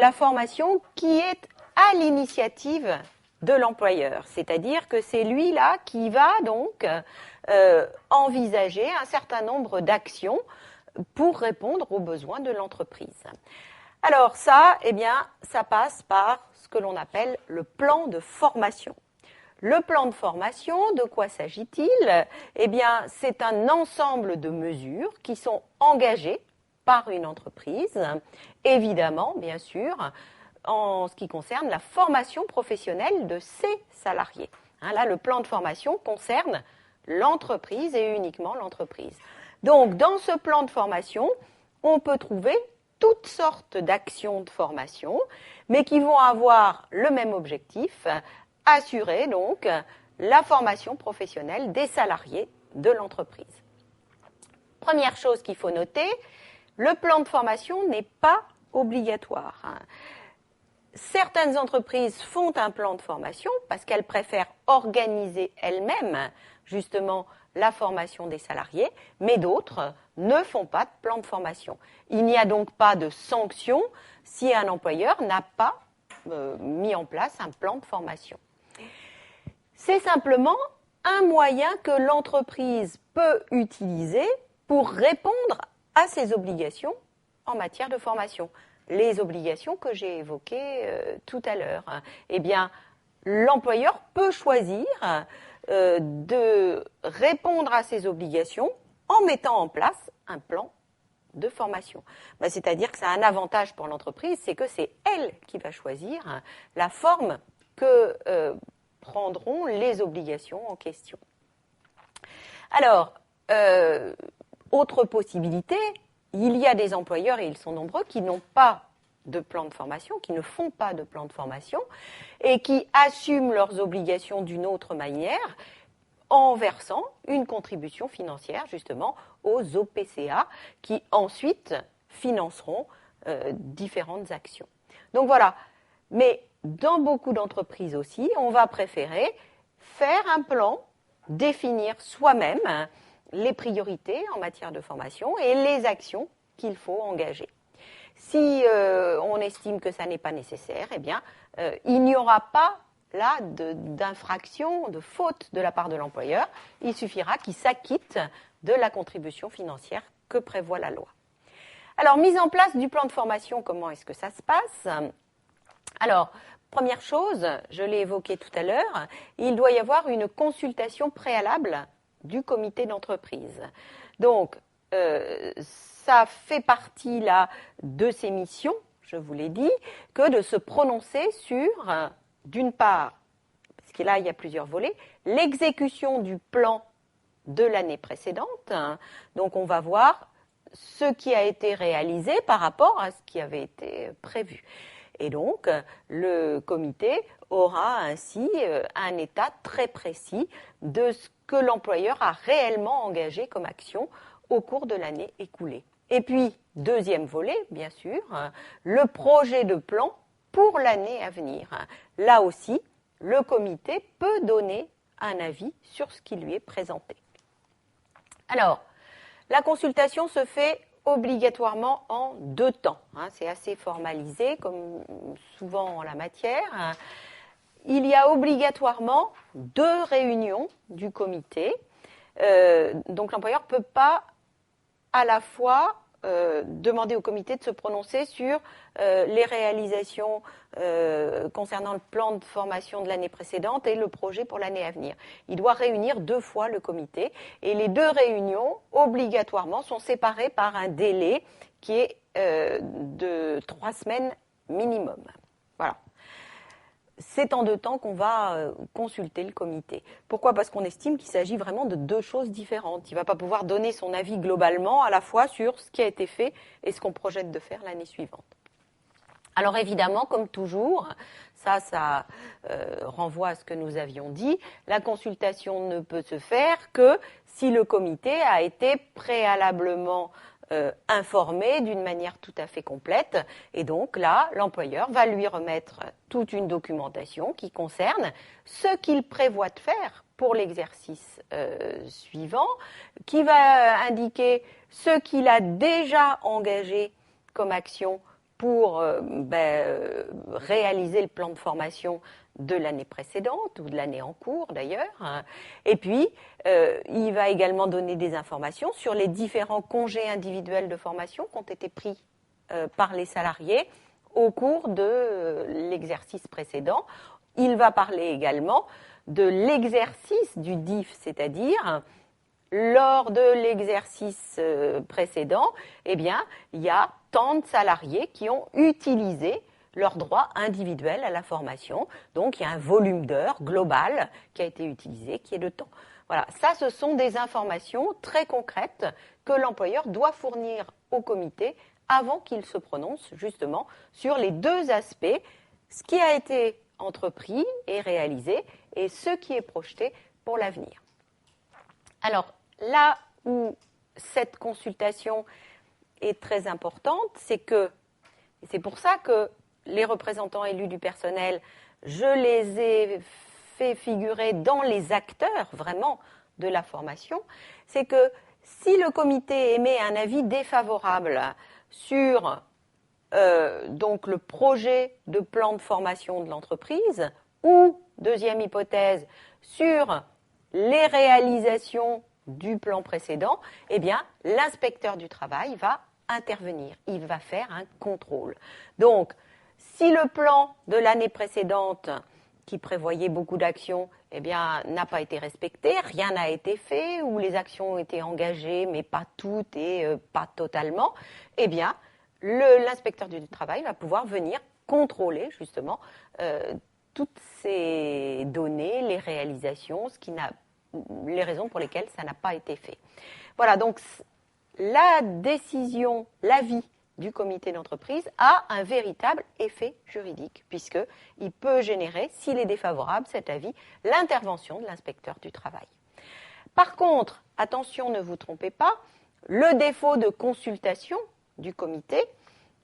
la formation qui est à l'initiative de l'employeur, c'est-à-dire que c'est lui là qui va donc envisager un certain nombre d'actions pour répondre aux besoins de l'entreprise. Alors ça, eh bien, ça passe par ce que l'on appelle le plan de formation. Le plan de formation, de quoi s'agit-il? Eh bien, c'est un ensemble de mesures qui sont engagées par une entreprise, évidemment, bien sûr, en ce qui concerne la formation professionnelle de ses salariés. Là, le plan de formation concerne l'entreprise et uniquement l'entreprise. Donc, dans ce plan de formation, on peut trouver toutes sortes d'actions de formation, mais qui vont avoir le même objectif, assurer donc la formation professionnelle des salariés de l'entreprise. Première chose qu'il faut noter, le plan de formation n'est pas obligatoire. Certaines entreprises font un plan de formation parce qu'elles préfèrent organiser elles-mêmes justement la formation des salariés, mais d'autres ne font pas de plan de formation. Il n'y a donc pas de sanction si un employeur n'a pas mis en place un plan de formation. C'est simplement un moyen que l'entreprise peut utiliser pour répondre à ses obligations en matière de formation. Les obligations que j'ai évoquées tout à l'heure. Eh bien, l'employeur peut choisir de répondre à ces obligations en mettant en place un plan de formation. C'est-à-dire que ça a un avantage pour l'entreprise, c'est que c'est elle qui va choisir la forme que prendront les obligations en question. Alors, autre possibilité, il y a des employeurs, et ils sont nombreux, qui n'ont pas de plan de formation, qui ne font pas de plan de formation, et qui assument leurs obligations d'une autre manière en versant une contribution financière, justement, aux OPCA, qui ensuite financeront différentes actions. Donc voilà, mais dans beaucoup d'entreprises aussi, on va préférer faire un plan, définir soi-même les priorités en matière de formation et les actions qu'il faut engager. Si on estime que ça n'est pas nécessaire, eh bien, il n'y aura pas là d'infraction, de faute de la part de l'employeur. Il suffira qu'il s'acquitte de la contribution financière que prévoit la loi. Alors, mise en place du plan de formation, comment est-ce que ça se passe? Alors, première chose, je l'ai évoqué tout à l'heure, il doit y avoir une consultation préalable du comité d'entreprise. Donc, ça fait partie là de ses missions, je vous l'ai dit, que de se prononcer sur, d'une part, parce que là il y a plusieurs volets, l'exécution du plan de l'année précédente. Donc, on va voir ce qui a été réalisé par rapport à ce qui avait été prévu. Et donc, le comité aura ainsi un état très précis de ce que l'employeur a réellement engagé comme action au cours de l'année écoulée. Et puis, deuxième volet, bien sûr, le projet de plan pour l'année à venir. Là aussi, le comité peut donner un avis sur ce qui lui est présenté. Alors, la consultation se fait obligatoirement en 2 temps. C'est assez formalisé, comme souvent en la matière. Il y a obligatoirement 2 réunions du comité. Donc l'employeur ne peut pas à la fois demander au comité de se prononcer sur les réalisations concernant le plan de formation de l'année précédente et le projet pour l'année à venir. Il doit réunir 2 fois le comité et les 2 réunions, obligatoirement, sont séparées par un délai qui est de 3 semaines minimum. Voilà. C'est en 2 temps qu'on va consulter le comité. Pourquoi ? Parce qu'on estime qu'il s'agit vraiment de 2 choses différentes. Il ne va pas pouvoir donner son avis globalement à la fois sur ce qui a été fait et ce qu'on projette de faire l'année suivante. Alors évidemment, comme toujours, ça renvoie à ce que nous avions dit, la consultation ne peut se faire que si le comité a été préalablement informé d'une manière tout à fait complète. Et donc là, l'employeur va lui remettre toute une documentation qui concerne ce qu'il prévoit de faire pour l'exercice suivant, qui va indiquer ce qu'il a déjà engagé comme action pour réaliser le plan de formation de l'année précédente ou de l'année en cours d'ailleurs. Et puis, il va également donner des informations sur les différents congés individuels de formation qui ont été pris par les salariés au cours de l'exercice précédent. Il va parler également de l'exercice du DIF, c'est-à-dire lors de l'exercice précédent, eh bien, il y a tant de salariés qui ont utilisé leur droit individuel à la formation. Donc, il y a un volume d'heures global qui a été utilisé, qui est de temps. Voilà, ça, ce sont des informations très concrètes que l'employeur doit fournir au comité avant qu'il se prononce justement sur les deux aspects, ce qui a été entrepris et réalisé et ce qui est projeté pour l'avenir. Alors, là où cette consultation est très importante, c'est pour ça que les représentants élus du personnel, je les ai fait figurer dans les acteurs vraiment de la formation, c'est que si le comité émet un avis défavorable sur donc le projet de plan de formation de l'entreprise ou, deuxième hypothèse, sur les réalisations du plan précédent, eh bien, l'inspecteur du travail va intervenir. Il va faire un contrôle. Donc, si le plan de l'année précédente, qui prévoyait beaucoup d'actions, eh bien, n'a pas été respecté, rien n'a été fait, ou les actions ont été engagées, mais pas toutes et pas totalement, eh bien, l'inspecteur du travail va pouvoir venir contrôler justement toutes ces données, les réalisations, les raisons pour lesquelles ça n'a pas été fait. Voilà, donc la décision, l'avis du comité d'entreprise a un véritable effet juridique, puisqu'il peut générer, s'il est défavorable, cet avis, l'intervention de l'inspecteur du travail. Par contre, attention, ne vous trompez pas, le défaut de consultation du comité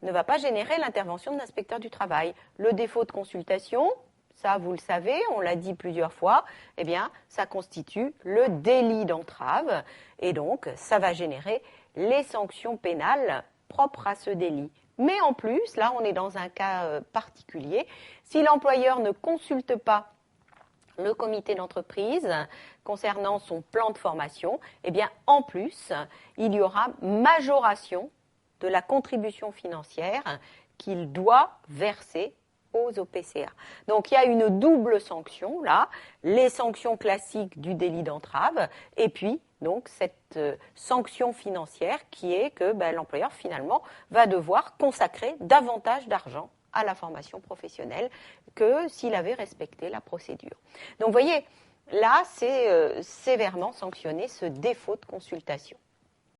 ne va pas générer l'intervention de l'inspecteur du travail. Le défaut de consultation, ça vous le savez, on l'a dit plusieurs fois, eh bien, ça constitue le délit d'entrave et donc ça va générer les sanctions pénales propres à ce délit. Mais en plus, là on est dans un cas particulier, si l'employeur ne consulte pas le comité d'entreprise concernant son plan de formation, eh bien en plus, il y aura majoration de la contribution financière qu'il doit verser aux OPCA. Donc il y a une double sanction là, les sanctions classiques du délit d'entrave et puis donc cette sanction financière qui est que l'employeur finalement va devoir consacrer davantage d'argent à la formation professionnelle que s'il avait respecté la procédure. Donc vous voyez, là c'est sévèrement sanctionné ce défaut de consultation.